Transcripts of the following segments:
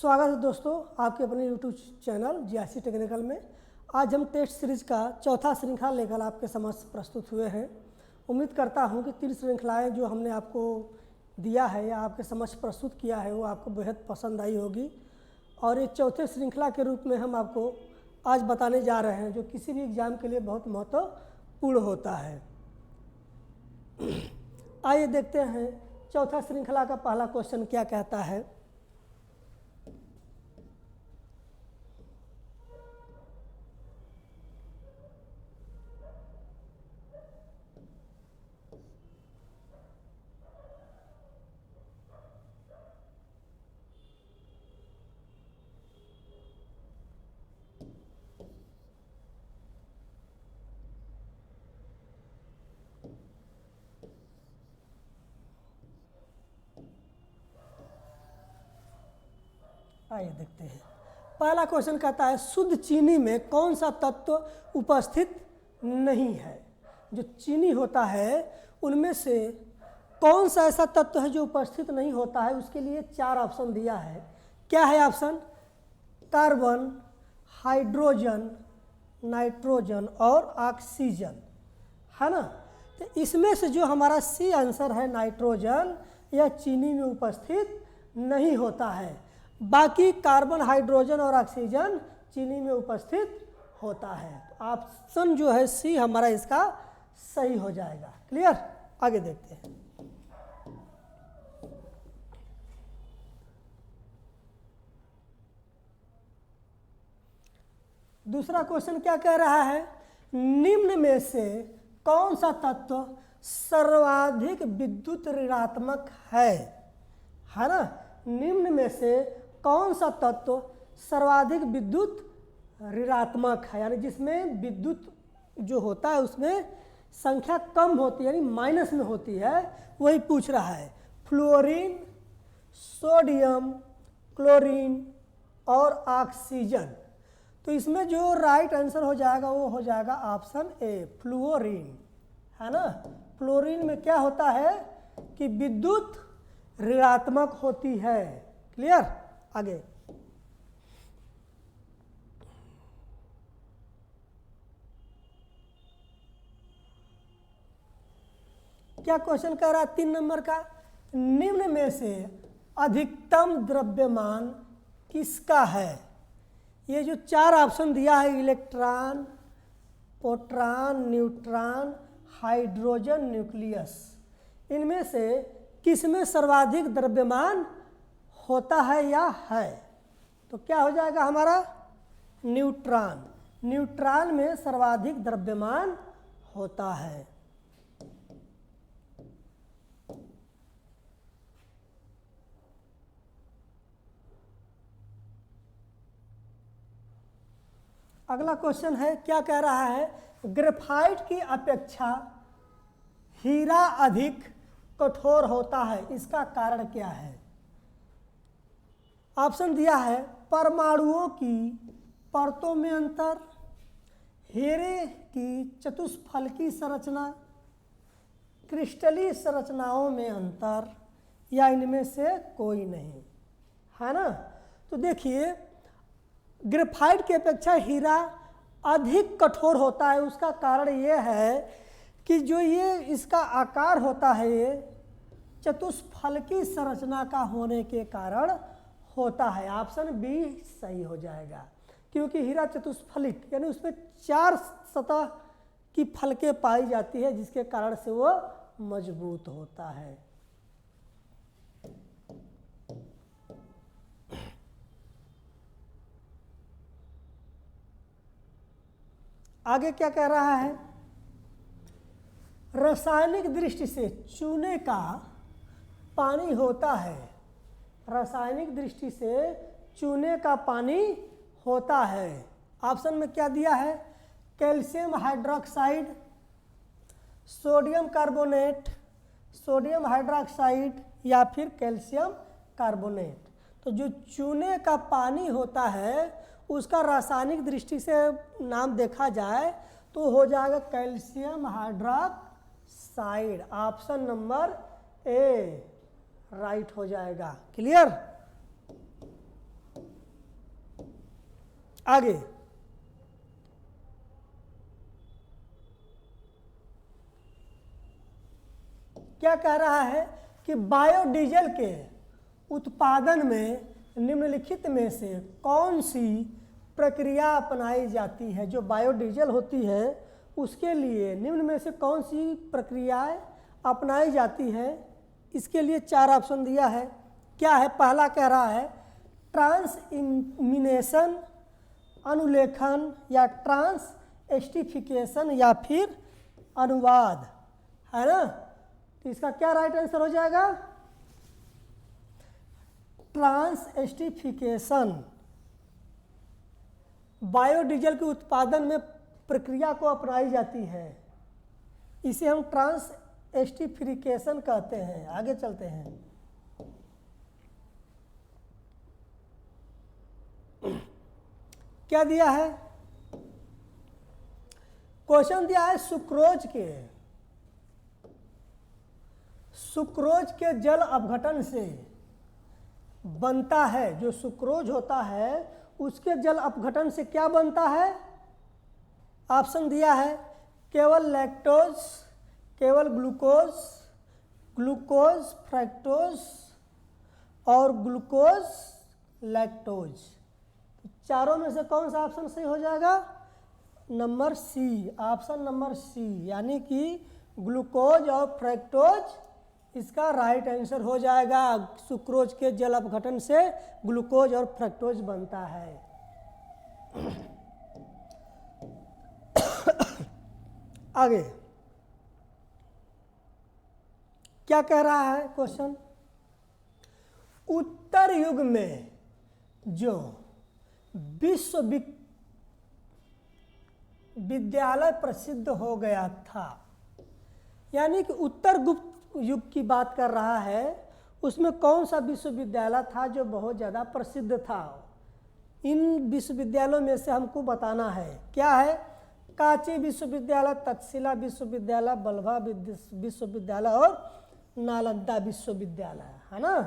स्वागत है दोस्तों आपके अपने YouTube चैनल जीआरसी टेक्निकल में। आज हम टेस्ट सीरीज़ का चौथा श्रृंखला लेकर आपके समक्ष प्रस्तुत हुए हैं। उम्मीद करता हूं कि 3 श्रृंखलाएँ जो हमने आपको दिया है या आपके समक्ष प्रस्तुत किया है वो आपको बेहद पसंद आई होगी। और एक चौथे श्रृंखला के रूप में हम आपको आज बताने जा रहे हैं जो किसी भी एग्ज़ाम के लिए बहुत महत्वपूर्ण होता है। आइए देखते हैं चौथा श्रृंखला का पहला क्वेश्चन क्या कहता है। आइए देखते हैं। पहला क्वेश्चन कहता है शुद्ध चीनी में कौन सा तत्व उपस्थित नहीं है। जो चीनी होता है उनमें से कौन सा ऐसा तत्व है जो उपस्थित नहीं होता है, उसके लिए 4 ऑप्शन दिया है। क्या है ऑप्शन? कार्बन, हाइड्रोजन, नाइट्रोजन और ऑक्सीजन, है ना। तो इसमें से जो हमारा सी आंसर है नाइट्रोजन, यह चीनी में उपस्थित नहीं होता है। बाकी कार्बन, हाइड्रोजन और ऑक्सीजन चीनी में उपस्थित होता है। तो ऑप्शन जो है सी हमारा इसका सही हो जाएगा। क्लियर? आगे देखते हैं। दूसरा क्वेश्चन क्या कह रहा है? निम्न में से कौन सा तत्व सर्वाधिक विद्युत ऋणात्मक है ना। निम्न में से कौन सा तत्व सर्वाधिक विद्युत ऋणात्मक है, यानी जिसमें विद्युत जो होता है उसमें संख्या कम होती है, यानी माइनस में होती है, वही पूछ रहा है। फ्लोरीन, सोडियम, क्लोरीन और ऑक्सीजन। तो इसमें जो राइट आंसर हो जाएगा वो हो जाएगा ऑप्शन ए, फ्लोरीन, है ना। फ्लोरीन में क्या होता है कि विद्युत ऋणात्मक होती है। क्लियर? आगे क्या क्वेश्चन कह रहा है 3 नंबर का? निम्न में से अधिकतम द्रव्यमान किसका है। ये जो 4 ऑप्शन दिया है, electron, proton, neutron, hydrogen, nucleus, इनमें से किसमें सर्वाधिक द्रव्यमान होता है या है? तो क्या हो जाएगा हमारा? न्यूट्रॉन। न्यूट्रॉन में सर्वाधिक द्रव्यमान होता है। अगला क्वेश्चन है, क्या कह रहा है? ग्रेफाइट की अपेक्षा हीरा अधिक कठोर होता है, इसका कारण क्या है? ऑप्शन दिया है परमाणुओं की परतों में अंतर, हीरे की चतुष्फलकी संरचना, क्रिस्टलीय संरचनाओं में अंतर, या इनमें से कोई नहीं, है ना। तो देखिए ग्रेफाइट की अपेक्षा हीरा अधिक कठोर होता है। उसका कारण ये है कि जो ये इसका आकार होता है ये चतुष्फलकी संरचना का होने के कारण होता है। ऑप्शन बी सही हो जाएगा, क्योंकि हीरा चतुष्फलिक यानी उसमें 4 सतह की फलकें पाई जाती है, जिसके कारण से वो मजबूत होता है। आगे क्या कह रहा है? रासायनिक दृष्टि से चूने का पानी होता है। रासायनिक दृष्टि से चूने का पानी होता है। ऑप्शन में क्या दिया है? Calcium hydroxide, sodium carbonate, sodium hydroxide या फिर कैल्शियम कार्बोनेट। तो जो चूने का पानी होता है उसका रासायनिक दृष्टि से नाम देखा जाए तो हो जाएगा कैल्शियम हाइड्रोक्साइड। ऑप्शन नंबर ए राइट हो जाएगा। क्लियर? आगे क्या कह रहा है कि बायोडीजल के उत्पादन में निम्नलिखित में से कौन सी प्रक्रिया अपनाई जाती है। जो बायोडीजल होती है उसके लिए निम्न में से कौन सी प्रक्रियाएं अपनाई जाती है। इसके लिए 4 ऑप्शन दिया है। क्या है? पहला कह रहा है ट्रांसइमिनेशन, अनुलेखन या ट्रांसएस्टिफिकेशन या फिर अनुवाद, है ना। तो इसका क्या राइट आंसर हो जाएगा? ट्रांसएस्टिफिकेशन। बायोडीजल के उत्पादन में प्रक्रिया को अपनाई जाती है, इसे हम ट्रांसएस्टिफिकेशन कहते हैं। आगे चलते हैं। क्या दिया है? क्वेश्चन दिया है सुक्रोज के जल अपघटन से बनता है। जो सुक्रोज होता है उसके जल अपघटन से क्या बनता है? ऑप्शन दिया है केवल लैक्टोज, केवल ग्लूकोज, ग्लूकोज फ्रक्टोज और ग्लूकोज लैक्टोज। चारों में से कौन सा ऑप्शन सही हो जाएगा? Number C, option number C, यानी कि ग्लूकोज और फ्रक्टोज इसका राइट आंसर हो जाएगा। सुक्रोज के जल अपघटन से ग्लूकोज और फ्रक्टोज बनता है। आगे क्या कह रहा है क्वेश्चन? उत्तर युग में जो विश्वविद्यालय प्रसिद्ध हो गया था, यानी कि उत्तर गुप्त युग की बात कर रहा है, उसमें कौन सा विश्वविद्यालय था जो बहुत ज़्यादा प्रसिद्ध था। इन विश्वविद्यालयों में से हमको बताना है। क्या है? कांची विश्वविद्यालय, तक्षशिला विश्वविद्यालय, बलभा विश्वविद्यालय और नालंदा विश्वविद्यालय, है ना।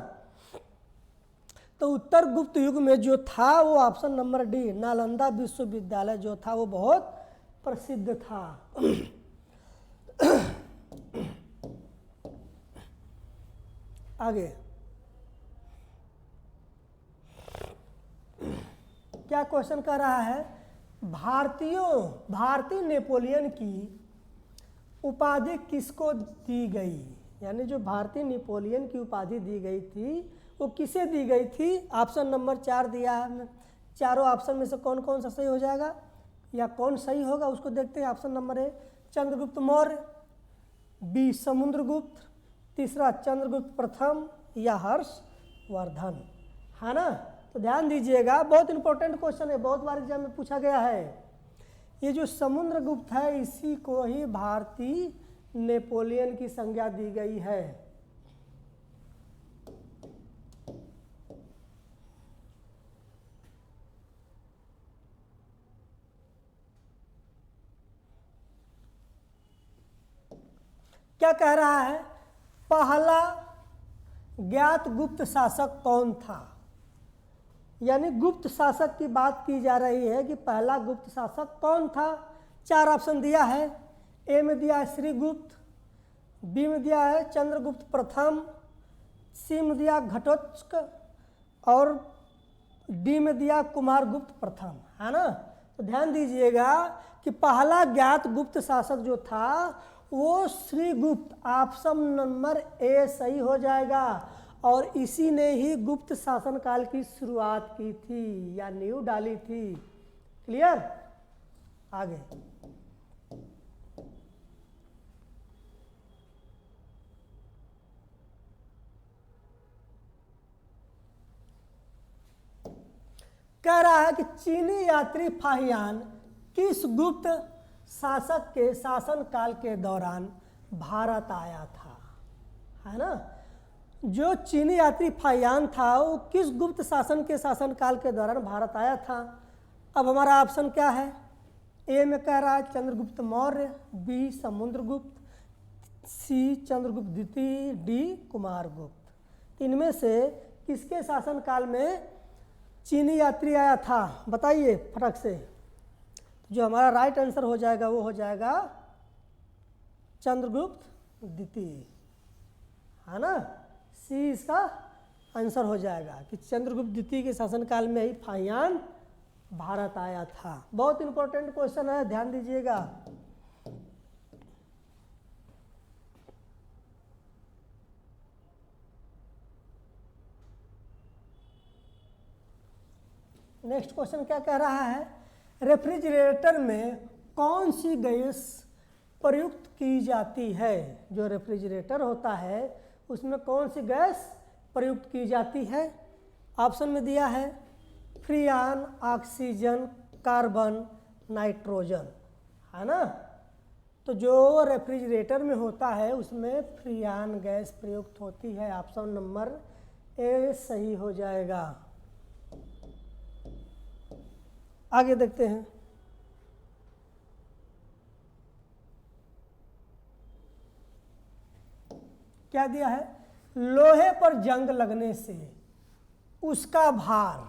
तो उत्तर गुप्त युग में जो था वो ऑप्शन नंबर डी, नालंदा विश्वविद्यालय जो था वो बहुत प्रसिद्ध था। आगे क्या क्वेश्चन कर रहा है? भारतीय नेपोलियन की उपाधि किसको दी गई? यानी जो भारतीय नेपोलियन की उपाधि दी गई थी वो किसे दी गई थी? ऑप्शन नंबर 4 दिया है। चारों ऑप्शन में से कौन कौन सा सही हो जाएगा या कौन सही होगा उसको देखते हैं। Option number A Chandragupta Maurya, B Samudragupta, तीसरा चंद्रगुप्त प्रथम या हर्षवर्धन, है ना। तो ध्यान दीजिएगा, बहुत इंपॉर्टेंट क्वेश्चन है, बहुत बार एग्जाम में पूछा गया है। ये जो समुद्रगुप्त है इसी को ही भारतीय नेपोलियन की संज्ञा दी गई है। क्या कह रहा है? पहला ज्ञात गुप्त शासक कौन था? यानी गुप्त शासक की बात की जा रही है कि पहला गुप्त शासक कौन था। 4 ऑप्शन दिया है। ए में दिया है श्रीगुप्त, बी में दिया है चंद्रगुप्त प्रथम, सी में दिया घटोत्कच और डी में दिया कुमारगुप्त प्रथम, है ना। तो ध्यान दीजिएगा कि पहला ज्ञात गुप्त शासक जो था वो श्रीगुप्त, ऑप्शन नंबर ए सही हो जाएगा। और इसी ने ही गुप्त शासन काल की शुरुआत की थी या नींव डाली थी। क्लियर? आगे कह रहा है कि चीनी यात्री फाहियान किस गुप्त शासक के शासन काल के दौरान भारत आया था, है ना। जो चीनी यात्री फाहियान था वो किस गुप्त शासन के शासन काल के दौरान भारत आया था। अब हमारा ऑप्शन क्या है? ए में कह रहा है चंद्रगुप्त मौर्य, बी समुद्रगुप्त, सी चंद्रगुप्त द्वितीय, डी कुमारगुप्त। इनमें से किसके शासन काल में चीनी यात्री आया था, बताइए फटक से। जो हमारा राइट आंसर हो जाएगा वो हो जाएगा चंद्रगुप्त द्वितीय, है ना। सी इसका आंसर हो जाएगा कि चंद्रगुप्त द्वितीय के शासनकाल में ही फाहियान भारत आया था। बहुत इंपॉर्टेंट क्वेश्चन है, ध्यान दीजिएगा। नेक्स्ट क्वेश्चन क्या कह रहा है, रेफ्रिजरेटर में कौन सी गैस प्रयुक्त की जाती है। जो रेफ्रिजरेटर होता है उसमें कौन सी गैस प्रयुक्त की जाती है। ऑप्शन में दिया है फ्रियान, ऑक्सीजन, कार्बन, नाइट्रोजन, है ना। तो जो रेफ्रिजरेटर में होता है उसमें फ्रियान गैस प्रयुक्त होती है। ऑप्शन नंबर ए सही हो जाएगा। आगे देखते हैं। क्या दिया है, लोहे पर जंग लगने से उसका भार,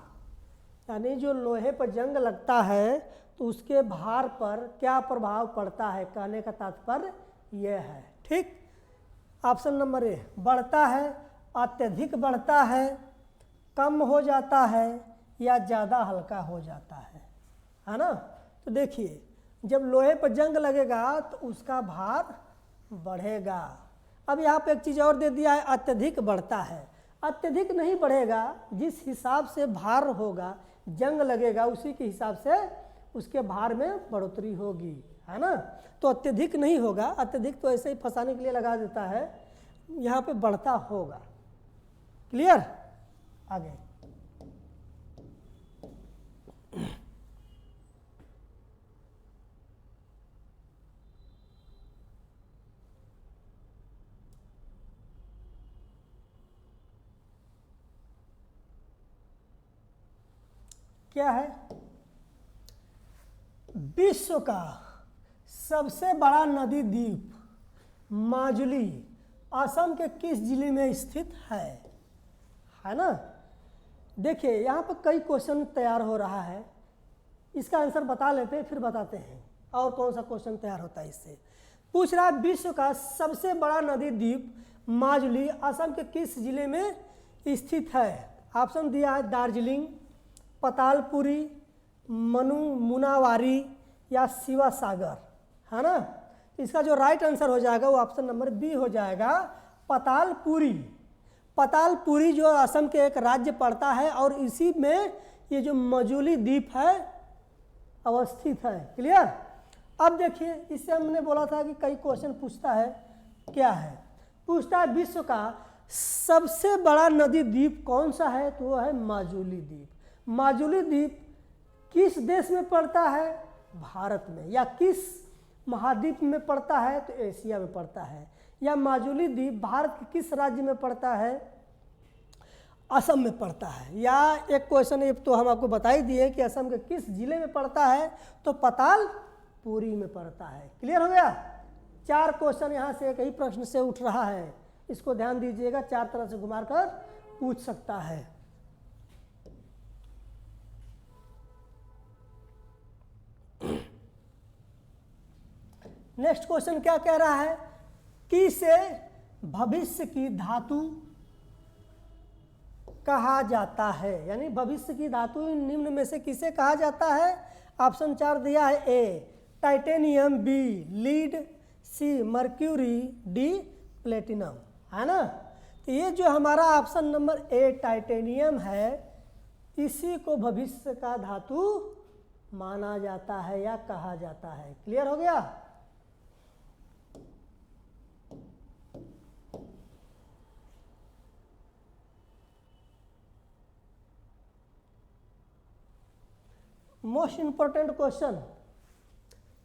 यानी जो लोहे पर जंग लगता है तो उसके भार पर क्या प्रभाव पड़ता है, कहने का तात्पर्य यह है। ठीक, ऑप्शन नंबर ए बढ़ता है, अत्यधिक बढ़ता है, कम हो जाता है या ज़्यादा हल्का हो जाता है ना। तो देखिए जब लोहे पर जंग लगेगा तो उसका भार बढ़ेगा। अब यहाँ पे एक चीज़ और दे दिया है, अत्यधिक बढ़ता है। अत्यधिक नहीं बढ़ेगा, जिस हिसाब से भार होगा, जंग लगेगा, उसी के हिसाब से उसके भार में बढ़ोतरी होगी, है ना। तो अत्यधिक नहीं होगा, अत्यधिक तो ऐसे ही फंसाने के लिए लगा देता है, यहाँ पे बढ़ता होगा। क्लियर। आगे क्या है, विश्व का सबसे बड़ा नदी द्वीप माजुली असम के किस जिले में स्थित है ना। देखिए यहाँ पर कई क्वेश्चन तैयार हो रहा है, इसका आंसर बता लेते हैं फिर बताते हैं और कौन सा क्वेश्चन तैयार होता है। इससे पूछ रहा है विश्व का सबसे बड़ा नदी द्वीप माजुली असम के किस जिले में स्थित है। ऑप्शन दिया है दार्जिलिंग, पतालपुरी, मुनावारी या शिवा सागर, है ना। इसका जो राइट आंसर हो जाएगा वो ऑप्शन नंबर बी हो जाएगा, पतालपुरी। पतालपुरी जो असम के एक राज्य पड़ता है और इसी में ये जो मजुली द्वीप है अवस्थित है। क्लियर। अब देखिए इससे हमने बोला था कि कई क्वेश्चन पूछता है, क्या है, पूछता है विश्व का सबसे बड़ा नदी द्वीप कौन सा है, तो वो है माजुली द्वीप। माजुली द्वीप किस देश में पड़ता है, भारत में, या किस महाद्वीप में पड़ता है, तो एशिया में पड़ता है। या माजुली द्वीप भारत के किस राज्य में पड़ता है, असम में पड़ता है। या एक क्वेश्चन ये तो हम आपको बता ही दिए कि असम के किस जिले में पड़ता है, तो पतालपुरी में पड़ता है। क्लियर हो गया। 4 क्वेश्चन यहाँ से एक ही प्रश्न से उठ रहा है, इसको ध्यान दीजिएगा, 4 तरह से घुमा कर पूछ सकता है। नेक्स्ट क्वेश्चन क्या कह रहा है, किसे भविष्य की धातु कहा जाता है, यानी भविष्य की धातु निम्न में से किसे कहा जाता है। ऑप्शन 4 दिया है, ए titanium, be lead, C mercury, D platinum, है ना। तो ये जो हमारा ऑप्शन नंबर ए टाइटेनियम है, इसी को भविष्य का धातु माना जाता है या कहा जाता है। क्लियर हो गया। मोस्ट इंपोर्टेंट क्वेश्चन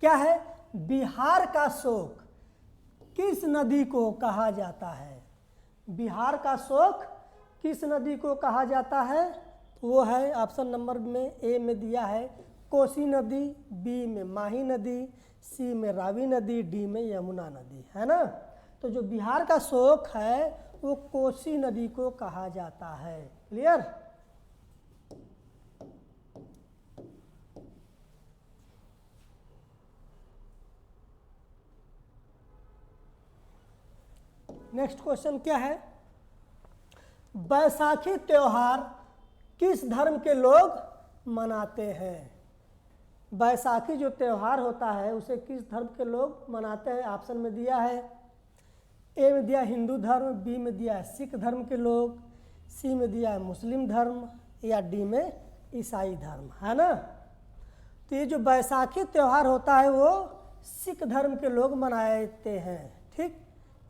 क्या है, बिहार का शोक किस नदी को कहा जाता है। बिहार का शोक किस नदी को कहा जाता है, वो है ऑप्शन नंबर में ए में दिया है कोसी नदी, बी में माही नदी, सी में रावी नदी, डी में यमुना नदी, है ना। तो जो बिहार का शोक है वो कोसी नदी को कहा जाता है। क्लियर। नेक्स्ट क्वेश्चन क्या है, बैसाखी त्योहार किस धर्म के लोग मनाते हैं? बैसाखी जो त्योहार होता है उसे किस धर्म के लोग मनाते हैं? ऑप्शन में दिया है, ए में दिया हिंदू धर्म, बी में दिया है सिख धर्म के लोग, सी में दिया है मुस्लिम धर्म, या डी में ईसाई धर्म, है ना। तो ये जो बैसाखी त्यौहार होता है वो सिख धर्म के लोग मनाते हैं, ठीक।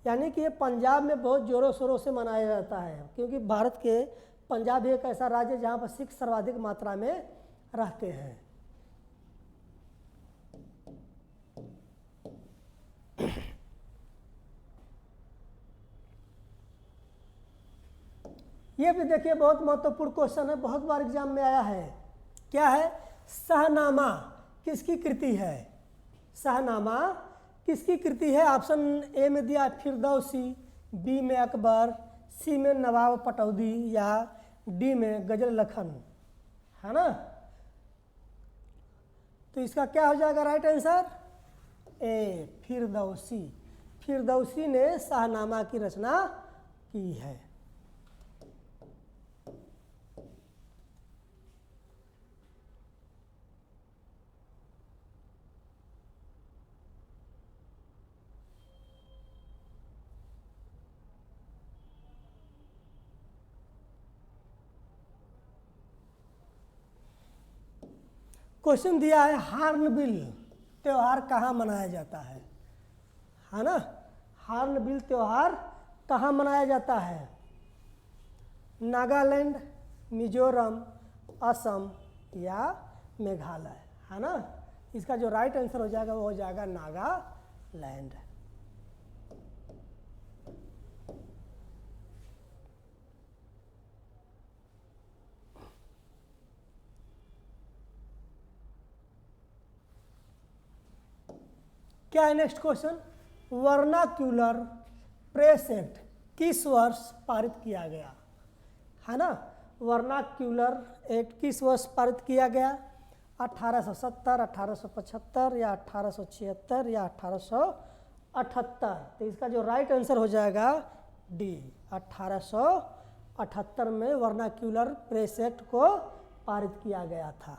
यानी कि ये पंजाब में बहुत ज़ोरों शोरों से मनाया जाता है, क्योंकि भारत के पंजाब एक ऐसा राज्य है जहाँ पर सिख सर्वाधिक मात्रा में रहते हैं। ये भी देखिए बहुत महत्वपूर्ण क्वेश्चन है, बहुत बार एग्जाम में आया है। क्या है? शाहनामा किसकी कृति है? शाहनामा किसकी कृति है? ऑप्शन ए में दिया फिरदौसी, बी में अकबर, सी में नवाब पटौदी, या डी में गजल लखन, है ना। तो इसका क्या हो जाएगा राइट आंसर? ए फिरदौसी। फिरदौसी ने शाहनामा की रचना की है। क्वेश्चन दिया है हार्नबिल त्यौहार कहाँ मनाया जाता है ना। हार्नबिल त्यौहार कहाँ मनाया जाता है? नागालैंड, मिजोरम, असम या मेघालय, है ना। इसका जो राइट आंसर हो जाएगा वो हो जाएगा नागालैंड। क्या है next question? Vernacular press act किस वर्ष पारित किया गया, है ना। वर्नाक्यूलर एक्ट किस वर्ष पारित किया गया? 1870, 1875 या 1876 या 1878। तो इसका जो राइट आंसर हो जाएगा डी 1878 में वर्नाक्यूलर प्रेस एक्ट को पारित किया गया था।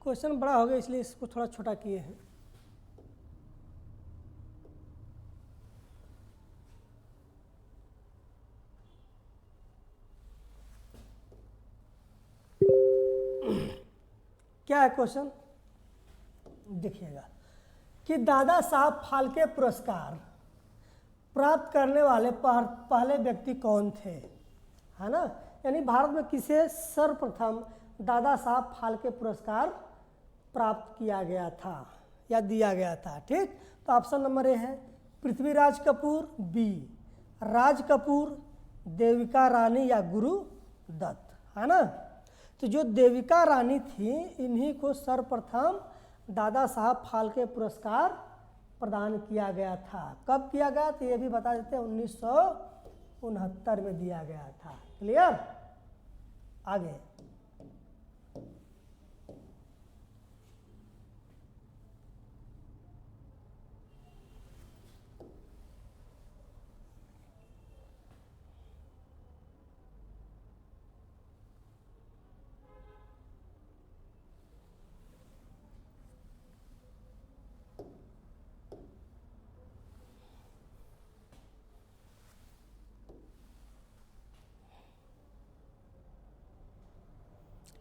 क्वेश्चन बड़ा हो गया इसलिए इसको थोड़ा छोटा किए हैं। क्या है क्वेश्चन? देखिएगा कि दादा साहब फाल्के पुरस्कार प्राप्त करने वाले पहले व्यक्ति कौन थे, है ना। यानी भारत में किसे सर्वप्रथम दादा साहब फाल्के पुरस्कार प्राप्त किया गया था या दिया गया था, ठीक। तो ऑप्शन नंबर ए है पृथ्वीराज कपूर, बी राज कपूर, देविका रानी या गुरु दत्त, है ना। तो जो देविका रानी थी इन्हीं को सर्वप्रथम दादा साहब फाल्के पुरस्कार प्रदान किया गया था। कब किया गया तो ये भी बता देते हैं, 1969 में दिया गया था। क्लियर? आगे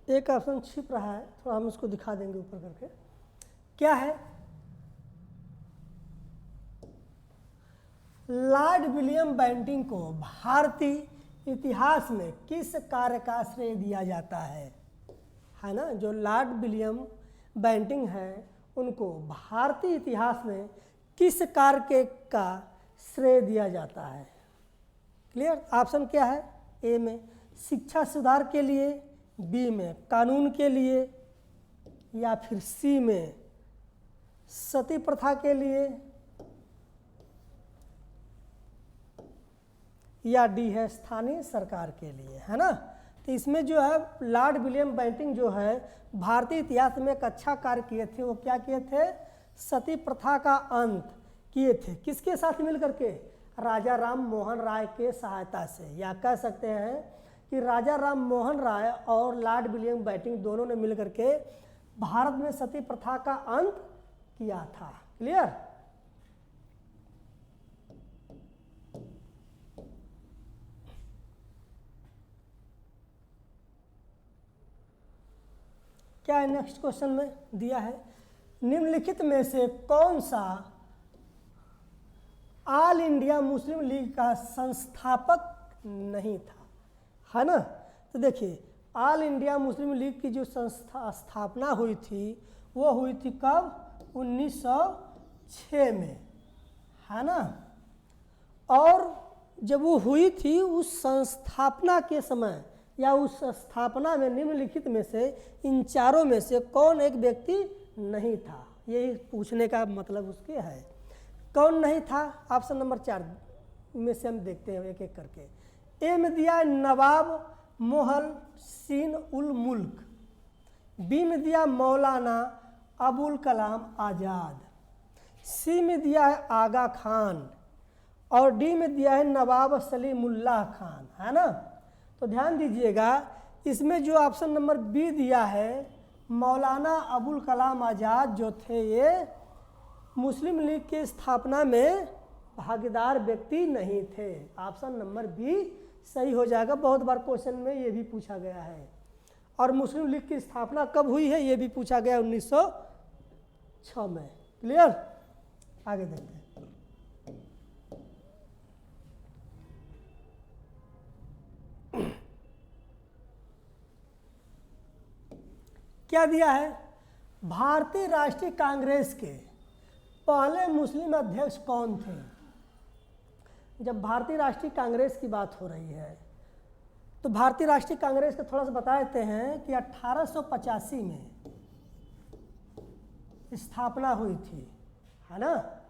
एक ऑप्शन छिप रहा है, थोड़ा हम इसको दिखा देंगे ऊपर करके। क्या है? लॉर्ड विलियम बेंटिंक को भारतीय इतिहास में किस कार्य का श्रेय दिया जाता है ना। जो लॉर्ड विलियम बेंटिंक हैं उनको भारतीय इतिहास में किस कार्य का श्रेय दिया जाता है। क्लियर? ऑप्शन क्या है? ए में शिक्षा सुधार के लिए, बी में कानून के लिए, या फिर सी में सती प्रथा के लिए, या डी है स्थानीय सरकार के लिए, है ना। तो इसमें जो है लॉर्ड विलियम बेंटिंक जो है भारतीय इतिहास में एक अच्छा कार्य किए थे। वो क्या किए थे? सती प्रथा का अंत किए थे। किसके साथ मिल करके? राजा राम मोहन राय के सहायता से, या कह सकते हैं कि राजा राम मोहन राय और लॉर्ड विलियम बेंटिंक दोनों ने मिल करके भारत में सती प्रथा का अंत किया था। क्लियर? क्या है नेक्स्ट क्वेश्चन में दिया है, निम्नलिखित में से कौन सा ऑल इंडिया मुस्लिम लीग का संस्थापक नहीं था, है ना। तो देखिए ऑल इंडिया मुस्लिम लीग की जो स्थापना हुई थी वो हुई थी कब? 1906 में, है ना। और जब वो हुई थी उस संस्थापना के समय या उस स्थापना में निम्नलिखित में से इन चारों में से कौन एक व्यक्ति नहीं था? यही पूछने का मतलब उसके है। कौन नहीं था? ऑप्शन नंबर 4 में से हम देखते हैं एक एक करके। ए में दिया है नवाब मोहसिन उल मुल्क, बी में दिया मौलाना अबुल कलाम आज़ाद, सी में दिया है आगा खान, और डी में दिया है नवाब सलीमुल्लाह खान, है ना। तो ध्यान दीजिएगा इसमें जो ऑप्शन नंबर बी दिया है मौलाना अबुल कलाम आज़ाद जो थे ये मुस्लिम लीग की स्थापना में भागीदार व्यक्ति नहीं थे। ऑप्शन नंबर बी सही हो जाएगा। बहुत बार क्वेश्चन में ये भी पूछा गया है। और मुस्लिम लीग की स्थापना कब हुई है ये भी पूछा गया 1906 में। क्लियर? आगे देखते हैं। क्या दिया है? भारतीय राष्ट्रीय कांग्रेस के पहले मुस्लिम अध्यक्ष कौन थे? जब भारतीय राष्ट्रीय कांग्रेस की बात हो रही है तो भारतीय राष्ट्रीय कांग्रेस का थोड़ा सा बता देते हैं कि 1885 में स्थापना हुई थी, है ना।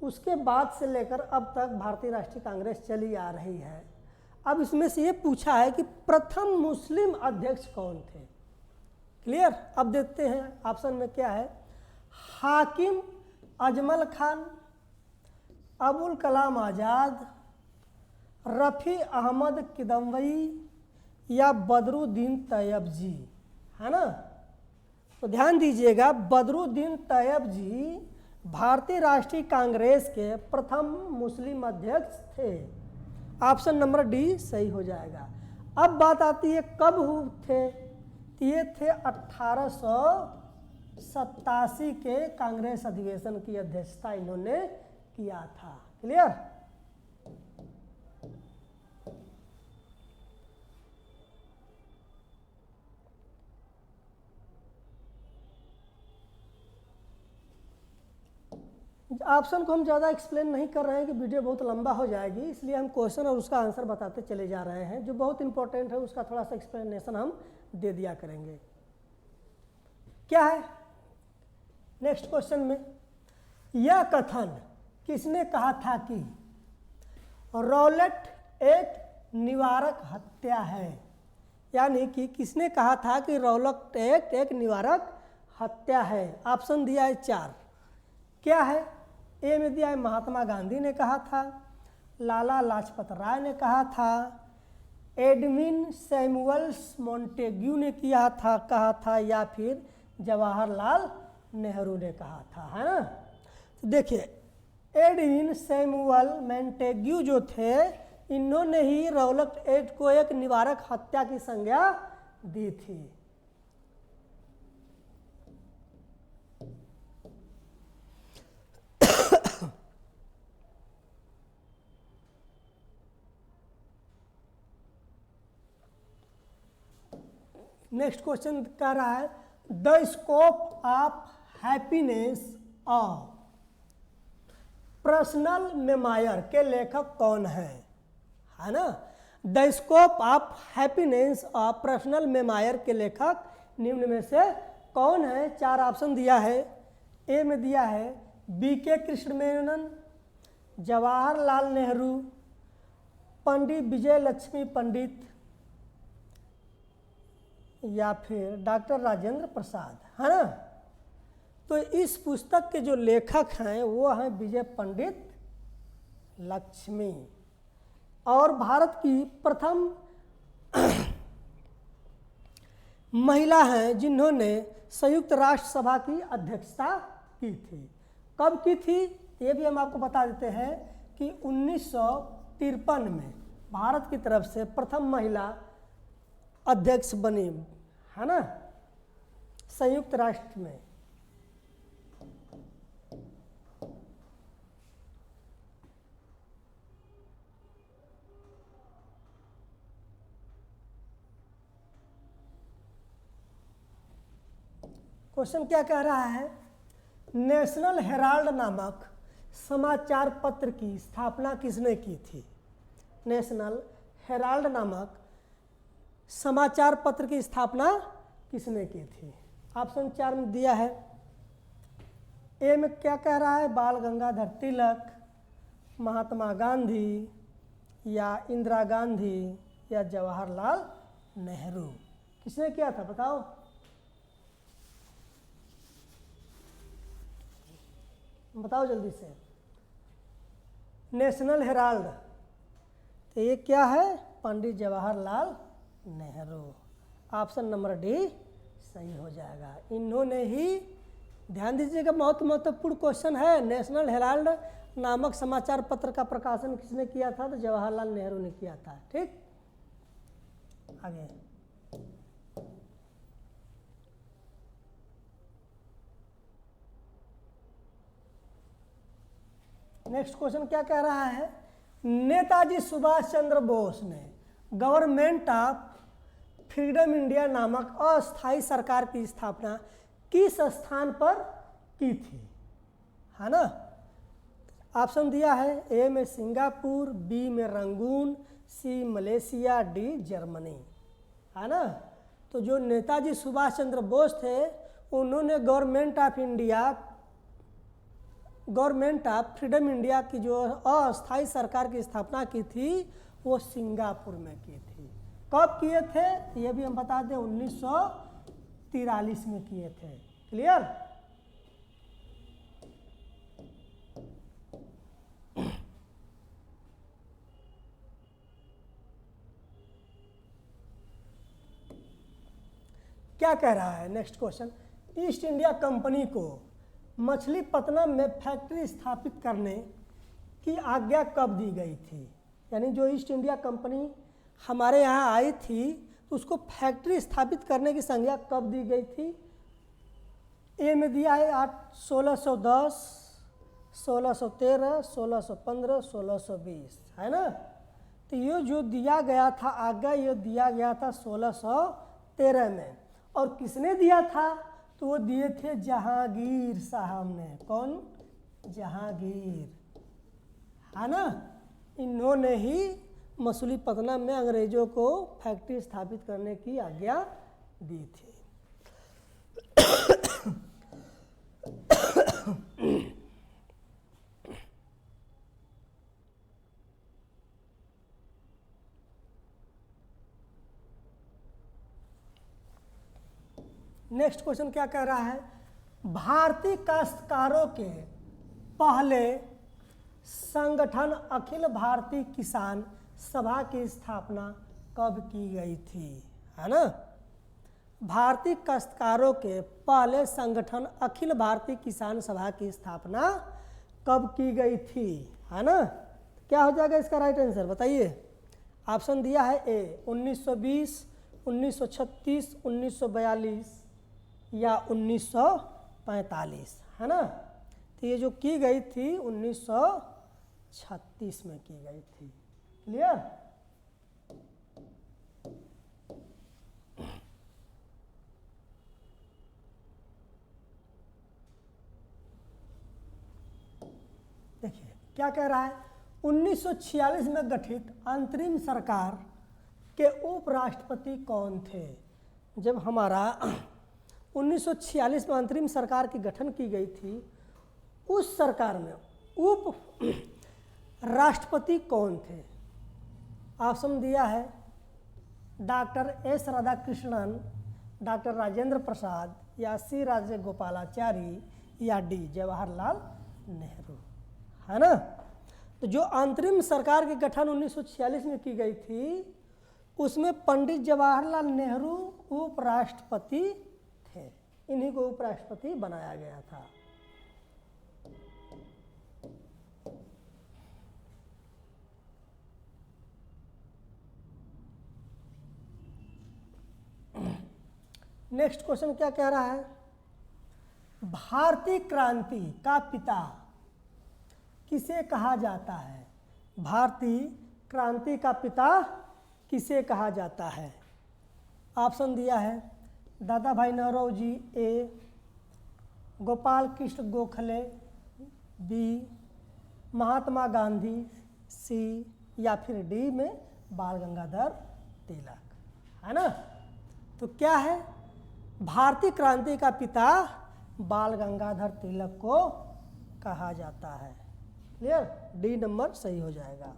उसके बाद से लेकर अब तक भारतीय राष्ट्रीय कांग्रेस चली आ रही है। अब इसमें से ये पूछा है कि प्रथम मुस्लिम अध्यक्ष कौन थे। क्लियर? अब देखते हैं ऑप्शन में क्या है। हाकिम अजमल खान, अबुल कलाम आज़ाद, रफ़ी अहमद किदवई, या बदरुद्दीन तैयब जी, है ना। तो ध्यान दीजिएगा बदरुद्दीन तैयब जी भारतीय राष्ट्रीय कांग्रेस के प्रथम मुस्लिम अध्यक्ष थे। ऑप्शन नंबर डी सही हो जाएगा। अब बात आती है कब हुए थे? ये थे 1887 के कांग्रेस अधिवेशन की अध्यक्षता इन्होंने किया था। क्लियर? ऑप्शन को हम ज़्यादा एक्सप्लेन नहीं कर रहे हैं कि वीडियो बहुत लंबा हो जाएगी, इसलिए हम क्वेश्चन और उसका आंसर बताते चले जा रहे हैं। जो बहुत इंपॉर्टेंट है उसका थोड़ा सा एक्सप्लेनेशन हम दे दिया करेंगे। क्या है नेक्स्ट क्वेश्चन में? यह कथन किसने कहा था कि रौलट एक निवारक हत्या है? यानी कि किसने कहा था कि रौलट एक्ट एक निवारक हत्या है? ऑप्शन दिया है 4। क्या है? ए में दिया है महात्मा गांधी ने कहा था, लाला लाजपत राय ने कहा था, एडविन सैमुअल्स मोंटेग्यू ने कहा था, या फिर जवाहरलाल नेहरू ने कहा था, है ना। तो देखिए एडविन सैमुअल मोंटेग्यू जो थे इन्होंने ही रौलट एक्ट को एक निवारक हत्या की संज्ञा दी थी। नेक्स्ट क्वेश्चन कह रहा है the scope of happiness of personal memoir के लेखक कौन है ना? The scope of happiness of personal memoir के लेखक निम्न में से कौन है? 4 ऑप्शन दिया है। ए में दिया है बीके कृष्ण मेनन, जवाहरलाल नेहरू, पंडित विजय लक्ष्मी पंडित या फिर डॉक्टर राजेंद्र प्रसाद, है ना? तो इस पुस्तक के जो लेखक हैं वो हैं विजय पंडित लक्ष्मी। और भारत की प्रथम महिला हैं जिन्होंने संयुक्त राष्ट्र सभा की अध्यक्षता की थी। कब की थी ये भी हम आपको बता देते हैं कि 1953 में भारत की तरफ से प्रथम महिला अध्यक्ष बनी, है ना, संयुक्त राष्ट्र में। क्वेश्चन क्या कह रहा है? नेशनल हेराल्ड नामक समाचार पत्र की स्थापना किसने की थी? नेशनल हेराल्ड नामक समाचार पत्र की स्थापना किसने की थी? ऑप्शन 4 में दिया है। ए में क्या कह रहा है? बाल गंगाधर तिलक, महात्मा गांधी या इंदिरा गांधी या जवाहरलाल नेहरू। किसने किया था बताओ? बताओ जल्दी से। नेशनल हेराल्ड, तो ये क्या है? Pandit Jawaharlal Nehru. Option number D सही हो जाएगा। इन्होंने ही, ध्यान दीजिएगा, बहुत महत्वपूर्ण क्वेश्चन है। नेशनल हेराल्ड नामक समाचार पत्र का प्रकाशन किसने किया था? तो जवाहरलाल नेहरू ने किया था। ठीक, आगे। नेक्स्ट क्वेश्चन क्या कह रहा है? नेताजी सुभाष चंद्र बोस ने गवर्नमेंट ऑफ फ्रीडम इंडिया नामक अस्थायी सरकार की स्थापना किस स्थान पर की थी, है ना? ऑप्शन दिया है। ए में सिंगापुर, बी में रंगून, सी मलेशिया, डी जर्मनी, है ना? तो जो नेताजी सुभाष चंद्र बोस थे उन्होंने गवर्नमेंट ऑफ फ्रीडम इंडिया की जो अस्थायी सरकार की स्थापना की थी वो सिंगापुर में की थी। कब किए थे ये भी हम बता दें, 1943 में किए थे। क्लियर? क्या कह रहा है next question? East India company को मछलीपत्तनम में फैक्ट्री स्थापित करने की आज्ञा कब दी गई थी? यानी जो ईस्ट इंडिया कंपनी हमारे यहाँ आई थी तो उसको फैक्ट्री स्थापित करने की संज्ञा कब दी गई थी? ए में दिया है 1610, 1613, 1615, 1620, है ना? तो ये जो दिया गया था आज्ञा, ये दिया गया था 1613 में। और किसने दिया था? तो वो दिए थे जहांगीर साहब ने। कौन? जहांगीर, है ना? इन्होंने ही मछलीपत्तनम में अंग्रेजों को फैक्ट्री स्थापित करने की आज्ञा दी थी। नेक्स्ट क्वेश्चन क्या कह रहा है? भारतीय काश्तकारों के पहले संगठन अखिल भारतीय किसान सभा की स्थापना कब की गई थी, है ना? भारतीय काश्तकारों के पहले संगठन अखिल भारतीय किसान सभा की स्थापना कब की गई थी, है ना? क्या हो जाएगा इसका राइट आंसर बताइए? ऑप्शन दिया है। ए 1920, 1936, 1942 या 1945, है ना? तो ये जो की गई थी 1936 में की गई थी। क्लियर? देखिए क्या कह रहा है? 1946 में गठित अंतरिम सरकार के उपराष्ट्रपति कौन थे? जब हमारा 1946 में अंतरिम सरकार की गठन की गई थी, उस सरकार में उप राष्ट्रपति कौन थे? ऑप्शन दिया है doctor S Radhakrishnan, doctor Rajendra Prasad, या सी राजगोपालाचारी, या डी जवाहरलाल नेहरू, है ना। तो जो अंतरिम सरकार की गठन 1946 में की गई थी, उसमें पंडित जवाहरलाल नेहरू उपराष्ट्रपति थे। इन्हीं को उपराष्ट्रपति बनाया गया था। नेक्स्ट क्वेश्चन क्या कह रहा है? भारतीय क्रांति का पिता किसे कहा जाता है? भारतीय क्रांति का पिता किसे कहा जाता है? ऑप्शन दिया है दादा भाई नौरोजी, ए गोपाल कृष्ण गोखले, बी महात्मा गांधी, सी या फिर डी में बाल गंगाधर तिलक, है ना। तो क्या है? भारतीय क्रांति का पिता बाल गंगाधर तिलक को कहा जाता है। क्लियर? डी नंबर सही हो जाएगा।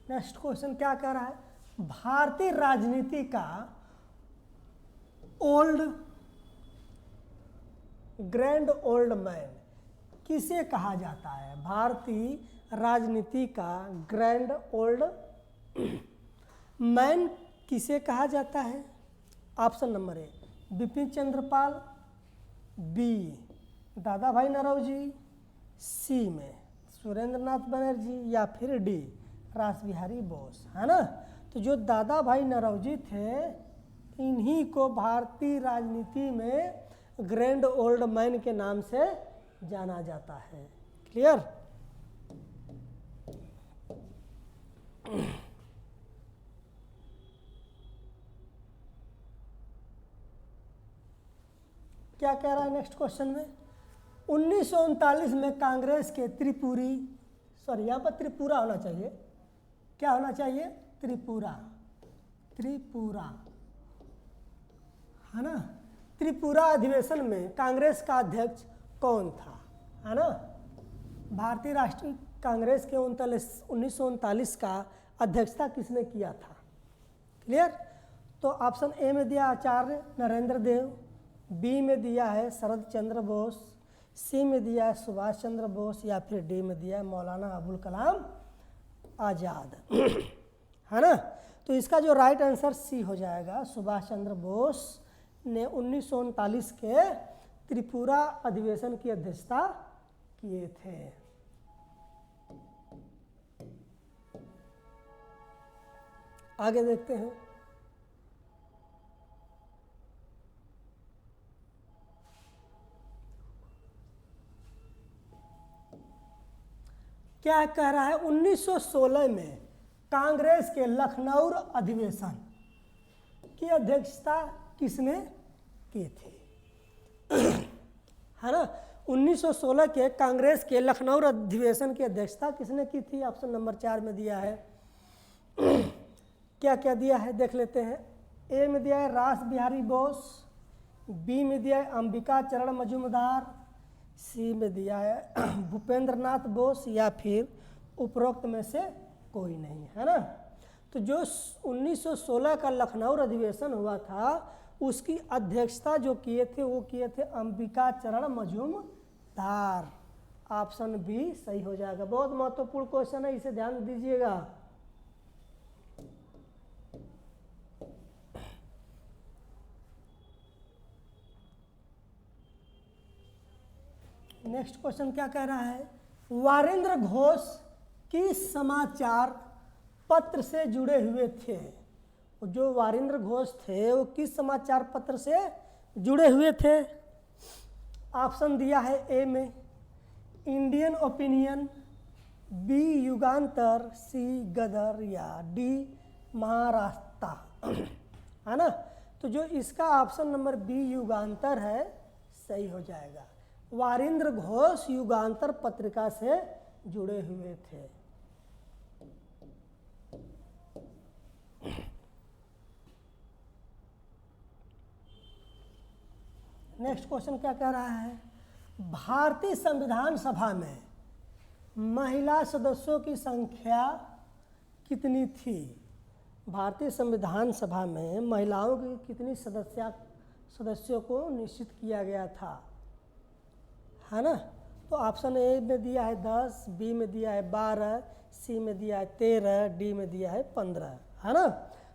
नेक्स्ट क्वेश्चन क्या कह रहा है? भारतीय राजनीति का ग्रैंड ओल्ड मैन किसे कहा जाता है? भारतीय राजनीति का ग्रैंड ओल्ड मैन किसे कहा जाता है? Option number A Bipin Chandra Pal, B Dadabhai Naoroji, सी में सुरेंद्र नाथ बनर्जी, या फिर डी रास बिहारी बोस, है ना। तो जो दादा भाई नौरोजी थे, इन्हीं को भारतीय राजनीति में ग्रैंड ओल्ड मैन के नाम से जाना जाता है। क्लियर? क्या कह रहा है नेक्स्ट क्वेश्चन में? 1939 में कांग्रेस के यहाँ पर त्रिपुरा होना चाहिए। क्या होना चाहिए? त्रिपुरा, है ना। त्रिपुरा अधिवेशन में कांग्रेस का अध्यक्ष कौन था, है ना। भारतीय राष्ट्रीय कांग्रेस के 1939 का अध्यक्षता किसने किया था? क्लियर? तो ऑप्शन ए में दिया आचार्य नरेंद्र देव, बी में दिया है शरद चंद्र बोस, सी में दिया है सुभाष चंद्र बोस, या फिर डी में दिया है मौलाना अबुल कलाम आज़ाद, है ना। तो इसका जो राइट आंसर सी हो जाएगा। सुभाष चंद्र बोस ने 1939 के त्रिपुरा अधिवेशन की अध्यक्षता किए थे। आगे देखते हैं। क्या कह रहा है? 1916 में कांग्रेस के लखनऊ अधिवेशन की अध्यक्षता किसने की थी? है ना। 1916 के कांग्रेस के लखनऊ अधिवेशन की अध्यक्षता किसने की थी? ऑप्शन नंबर 4 में दिया है। क्या क्या दिया है देख लेते हैं। ए में दिया है रास बिहारी बोस, बी में दिया है अंबिका चरण मजूमदार, सी में दिया है भूपेंद्र नाथ बोस, या फिर उपरोक्त में से कोई नहीं, है ना। तो जो 1916 का लखनऊ अधिवेशन हुआ था, उसकी अध्यक्षता जो किए थे वो किए थे अंबिका चरण मजूमदार। ऑप्शन बी सही हो जाएगा। बहुत महत्वपूर्ण क्वेश्चन है, इसे ध्यान दीजिएगा। नेक्स्ट क्वेश्चन क्या कह रहा है? वारेंद्र घोष किस समाचार पत्र से जुड़े हुए थे? जो वारेंद्र घोष थे वो किस समाचार पत्र से जुड़े हुए थे? ऑप्शन दिया है ए में इंडियन ओपिनियन, बी युगांतर, सी गदर, या डी सत्ता, है ना। तो जो इसका ऑप्शन नंबर बी युगांतर है सही हो जाएगा। वारिंद्र घोष युगांतर पत्रिका से जुड़े हुए थे। नेक्स्ट क्वेश्चन क्या कह रहा है, भारतीय संविधान सभा में महिला सदस्यों की संख्या कितनी थी। भारतीय संविधान सभा में महिलाओं की कितनी सदस्यों को निश्चित किया गया था, है ना। तो ऑप्शन ए में दिया है 10, बी में दिया है 12, सी में दिया है 13, डी में दिया है 15, है ना।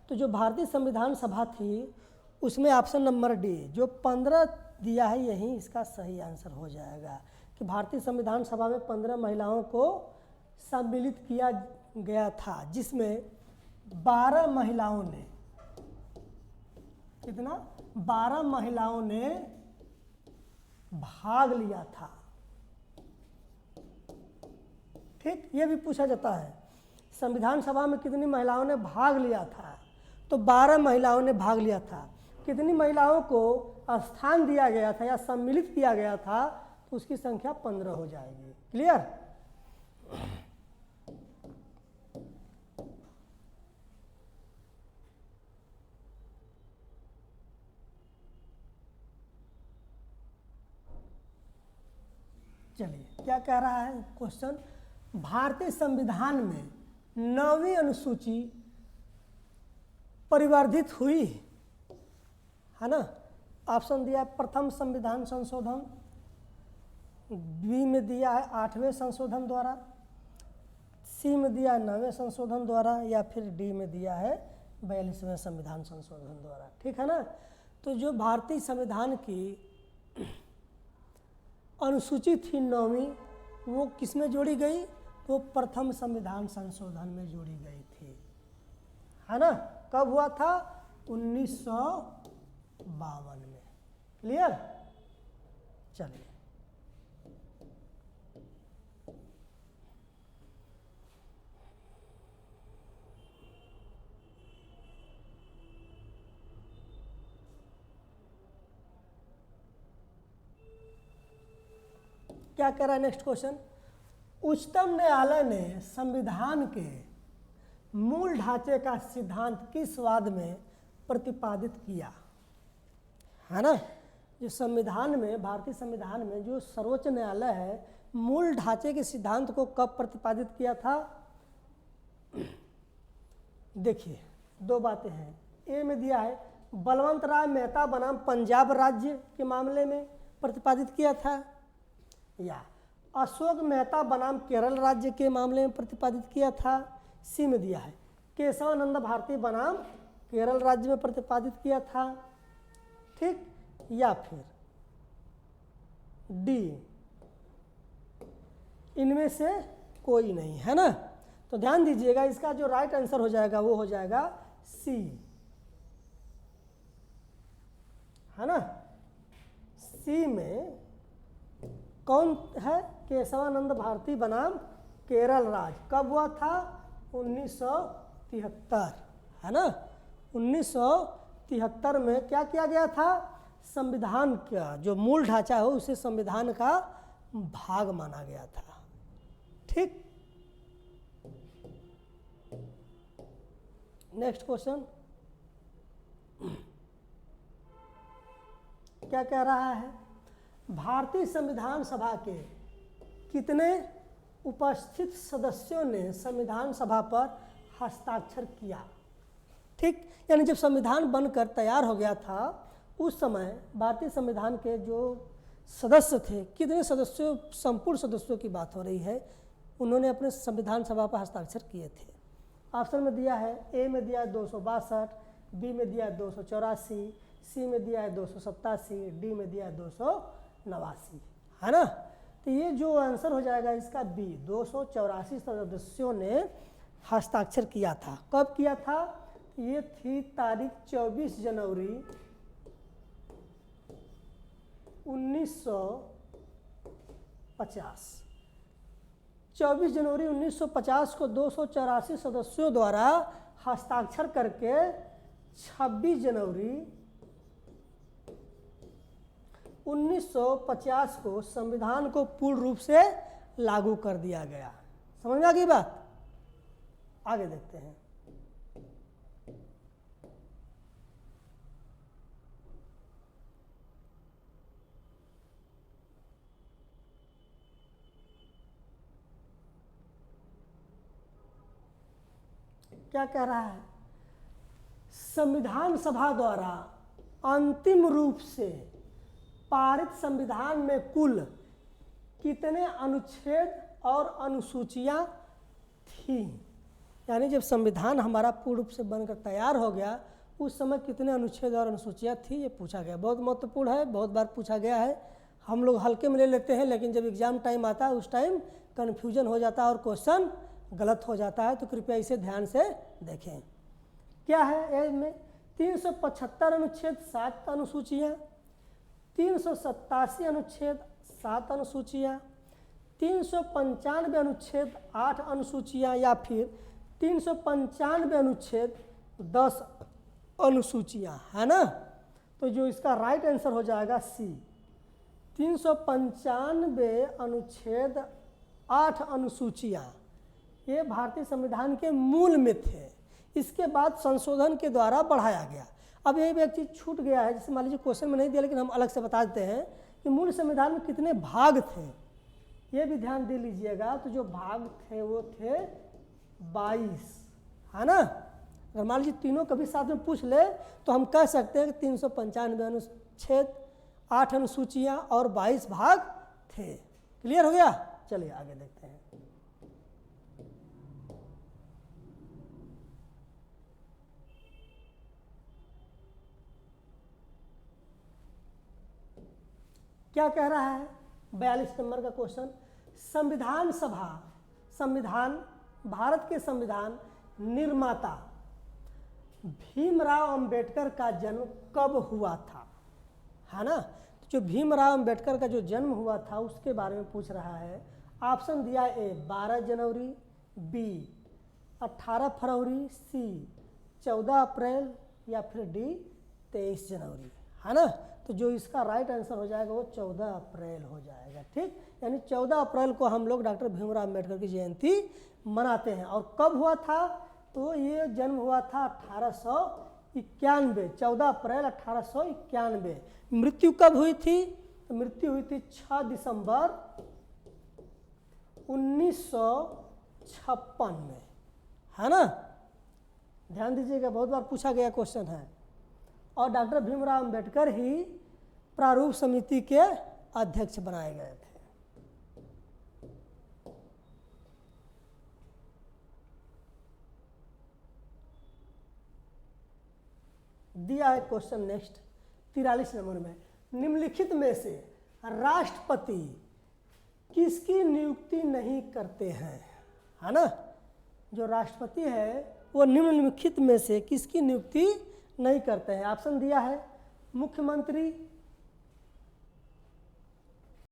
तो जो भारतीय संविधान सभा थी उसमें ऑप्शन नंबर डी जो 15 दिया है यही इसका सही आंसर हो जाएगा कि भारतीय संविधान सभा में 15 महिलाओं को सम्मिलित किया गया था, जिसमें 12 महिलाओं ने, कितना, 12 महिलाओं ने भाग लिया था। ठीक, ये भी पूछा जाता है संविधान सभा में कितनी महिलाओं ने भाग लिया था, तो 12 महिलाओं ने भाग लिया था। कितनी महिलाओं को स्थान दिया गया था या सम्मिलित किया गया था, तो उसकी संख्या 15 हो जाएगी। क्लियर। चलिए क्या कह रहा है क्वेश्चन, भारतीय संविधान में 9वीं अनुसूची परिवर्धित हुई, है ना। ऑप्शन दिया है प्रथम संविधान संशोधन, बी में दिया है 8वें संशोधन द्वारा, सी में दिया है 9वें संशोधन द्वारा, या फिर डी में दिया है 42वें संविधान संशोधन द्वारा। ठीक है ना। तो जो भारतीय संविधान की अनुसूची थी 9वीं, वो किस में जोड़ी गई, तो प्रथम संविधान संशोधन में जोड़ी गई थी, है ना। कब हुआ था, 1952 में। क्लियर। चलिए क्या कह रहा है नेक्स्ट क्वेश्चन, उच्चतम न्यायालय ने संविधान के मूल ढांचे का सिद्धांत किस वाद में प्रतिपादित किया, है ना। जो संविधान में, भारतीय संविधान में जो सर्वोच्च न्यायालय है, मूल ढांचे के सिद्धांत को कब प्रतिपादित किया था। देखिए दो बातें हैं, ए में दिया है बलवंत राय मेहता बनाम पंजाब राज्य के मामले में प्रतिपादित किया था, या अशोक मेहता बनाम केरल राज्य के मामले में प्रतिपादित किया था। सी में दिया है केशवानंद भारती बनाम केरल राज्य में प्रतिपादित किया था। ठीक, या फिर डी, इनमें से कोई नहीं, है ना। तो ध्यान दीजिएगा, इसका जो राइट आंसर हो जाएगा वो हो जाएगा सी, है ना। सी में कौन है, केशवानंद भारती बनाम केरल राज्य, कब हुआ था, 1973, है ना। 1973 में क्या किया गया था, संविधान का जो मूल ढांचा हो उसे संविधान का भाग माना गया था। ठीक, नेक्स्ट क्वेश्चन क्या कह रहा है, भारतीय संविधान सभा के कितने उपस्थित सदस्यों ने संविधान सभा पर हस्ताक्षर किया। ठीक, यानी जब संविधान बनकर तैयार हो गया था उस समय भारतीय संविधान के जो सदस्य थे, कितने सदस्यों, संपूर्ण सदस्यों की बात हो रही है, उन्होंने अपने संविधान सभा पर हस्ताक्षर किए थे। ऑप्शन में दिया है, ए में दिया है 262, बी में दिया है 284, सी में दिया है 287, डी में दिया है 289, है ना। तो ये जो आंसर हो जाएगा इसका बी, 284 सदस्यों ने हस्ताक्षर किया था। कब किया था, ये थी तारीख 24 जनवरी 1950। 24 जनवरी 1950 को 284 सदस्यों द्वारा हस्ताक्षर करके 26 जनवरी 1950 को संविधान को पूर्ण रूप से लागू कर दिया गया। समझ में आ गई बात? आगे देखते हैं। क्या कह रहा है? संविधान सभा द्वारा अंतिम रूप से पारित संविधान में कुल कितने अनुच्छेद और अनुसूचियां थी? यानी जब संविधान हमारा पूर्ण रूप से बनकर तैयार हो गया उस समय कितने अनुच्छेद और अनुसूचियां थी, ये पूछा गया। बहुत महत्वपूर्ण है, बहुत बार पूछा गया है। हम लोग हल्के में ले लेते हैं, लेकिन जब एग्जाम टाइम आता है उस टाइम कन्फ्यूजन हो जाता है और क्वेश्चन गलत हो जाता है। तो कृपया इसे ध्यान से देखें। क्या है इसमें? 375 अनुच्छेद 7 अनुसूचियाँ, 387 अनुच्छेद 7 अनुसूचियाँ, 395 अनुच्छेद 8 अनुसूचियाँ, या फिर 395 अनुच्छेद 10 अनुसूचियाँ, है ना? तो जो इसका राइट आंसर हो जाएगा सी, 395 अनुच्छेद 8 अनुसूचियाँ। ये भारतीय संविधान के मूल में थे, इसके बाद संशोधन के द्वारा बढ़ाया गया। अब ये भी एक चीज़ छूट गया है, जैसे मान लीजिए क्वेश्चन में नहीं दिया लेकिन हम अलग से बता देते हैं कि मूल संविधान में कितने भाग थे, ये भी ध्यान दे लीजिएगा। तो जो भाग थे वो थे 22, है ना? अगर मान लीजिए तीनों कभी साथ में पूछ ले तो हम कह सकते हैं कि 395 अनुच्छेद, 8 अनुसूचियाँ और 22 भाग थे। क्लियर हो गया? चलिए आगे देखते हैं। क्या कह रहा है? 42 नंबर का क्वेश्चन। संविधान सभा, संविधान, भारत के संविधान निर्माता भीमराव अंबेडकर का जन्म कब हुआ था, है ना? तो जो भीमराव अंबेडकर का जो जन्म हुआ था उसके बारे में पूछ रहा है। ऑप्शन दिया ए 12 जनवरी, बी 18 फरवरी, सी 14 अप्रैल, या फिर डी 23 जनवरी, है ना? तो जो इसका राइट आंसर हो जाएगा वो 14 अप्रैल हो जाएगा। ठीक, यानी 14 अप्रैल को हम लोग डॉक्टर भीमराव अम्बेडकर की जयंती मनाते हैं। और कब हुआ था? तो ये जन्म हुआ था 1891, 14 अप्रैल 1891। मृत्यु कब हुई थी? तो मृत्यु हुई थी 6 दिसंबर 1956 में, है ना? ध्यान दीजिएगा, बहुत बार पूछा गया क्वेश्चन है। और डॉक्टर भीमराव अंबेडकर ही प्रारूप समिति के अध्यक्ष बनाए गए थे। दिया है क्वेश्चन नेक्स्ट 43 नंबर में, निम्नलिखित में से राष्ट्रपति किसकी नियुक्ति नहीं करते हैं, है ना? जो राष्ट्रपति है वो निम्नलिखित में से किसकी नियुक्ति नहीं करते हैं? ऑप्शन दिया है मुख्यमंत्री,